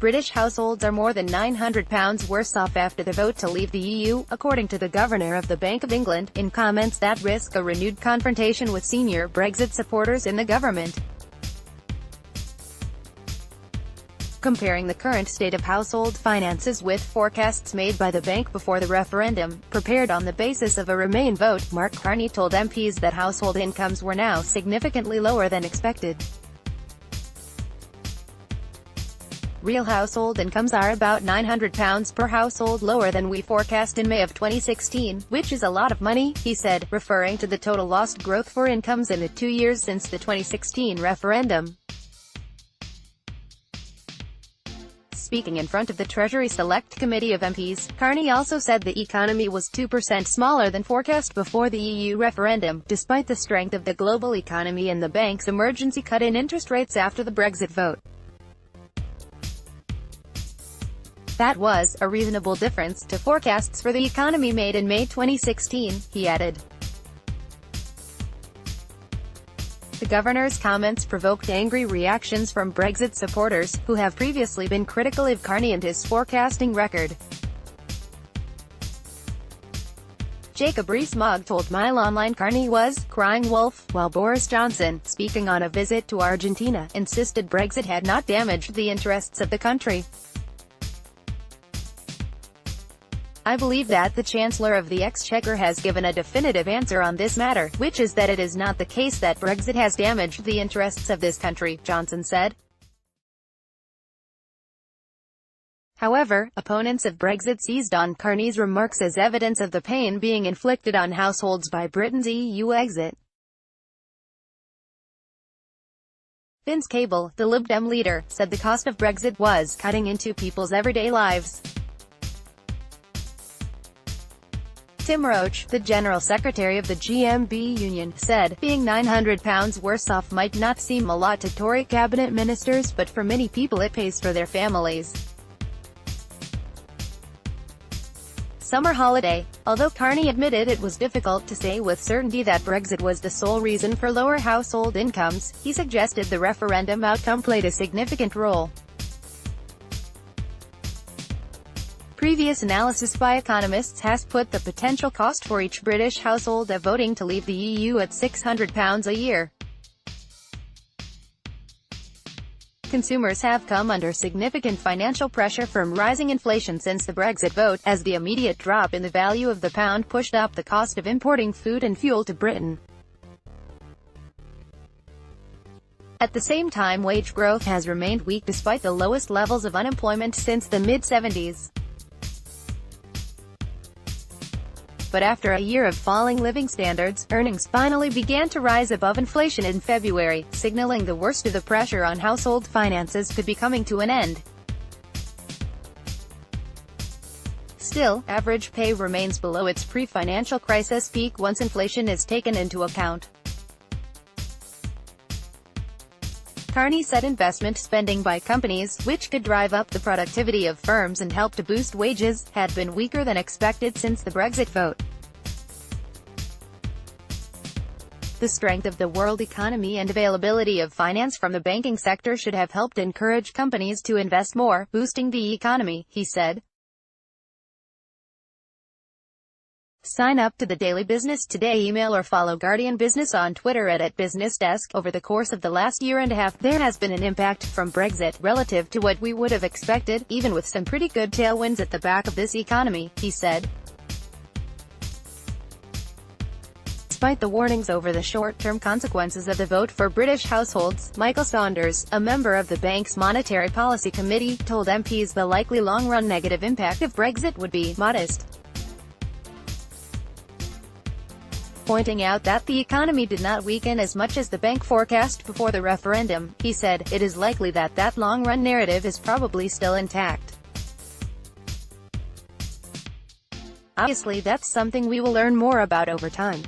British households are more than £900 worse off after the vote to leave the EU, according to the Governor of the Bank of England, in comments that risk a renewed confrontation with senior Brexit supporters in the government. Comparing the current state of household finances with forecasts made by the bank before the referendum, prepared on the basis of a Remain vote, Mark Carney told MPs that household incomes were now significantly lower than expected. Real household incomes are about £900 per household lower than we forecast in May of 2016, which is a lot of money, he said, referring to the total lost growth for incomes in the 2 years since the 2016 referendum. Speaking in front of the Treasury Select Committee of MPs, Carney also said the economy was 2% smaller than forecast before the EU referendum, despite the strength of the global economy and the bank's emergency cut in interest rates after the Brexit vote. That was a reasonable difference to forecasts for the economy made in May 2016, he added. The governor's comments provoked angry reactions from Brexit supporters, who have previously been critical of Carney and his forecasting record. Jacob Rees-Mogg told Mail Online Carney was crying wolf, while Boris Johnson, speaking on a visit to Argentina, insisted Brexit had not damaged the interests of the country. I believe that the Chancellor of the Exchequer has given a definitive answer on this matter, which is that it is not the case that Brexit has damaged the interests of this country, Johnson said. However, opponents of Brexit seized on Carney's remarks as evidence of the pain being inflicted on households by Britain's EU exit. Vince Cable, the Lib Dem leader, said the cost of Brexit was cutting into people's everyday lives. Tim Roach, the General Secretary of the GMB Union, said, being £900 worse off might not seem a lot to Tory cabinet ministers, but for many people it pays for their families. Summer holiday. Although Carney admitted it was difficult to say with certainty that Brexit was the sole reason for lower household incomes, he suggested the referendum outcome played a significant role. Previous analysis by economists has put the potential cost for each British household of voting to leave the EU at £600 a year. Consumers have come under significant financial pressure from rising inflation since the Brexit vote, as the immediate drop in the value of the pound pushed up the cost of importing food and fuel to Britain. At the same time, wage growth has remained weak despite the lowest levels of unemployment since the mid-70s. But after a year of falling living standards, earnings finally began to rise above inflation in February, signaling the worst of the pressure on household finances could be coming to an end. Still, average pay remains below its pre-financial crisis peak once inflation is taken into account. Carney said investment spending by companies, which could drive up the productivity of firms and help to boost wages, had been weaker than expected since the Brexit vote. The strength of the world economy and availability of finance from the banking sector should have helped encourage companies to invest more, boosting the economy, he said. Sign up to the Daily Business Today email or follow Guardian Business on Twitter at @BusinessDesk. Over the course of the last year and a half, there has been an impact from Brexit, relative to what we would have expected, even with some pretty good tailwinds at the back of this economy, he said. Despite the warnings over the short-term consequences of the vote for British households, Michael Saunders, a member of the bank's Monetary Policy Committee, told MPs the likely long-run negative impact of Brexit would be modest, pointing out that the economy did not weaken as much as the bank forecast before the referendum. He said, it is likely that that long-run narrative is probably still intact. Obviously that's something we will learn more about over time.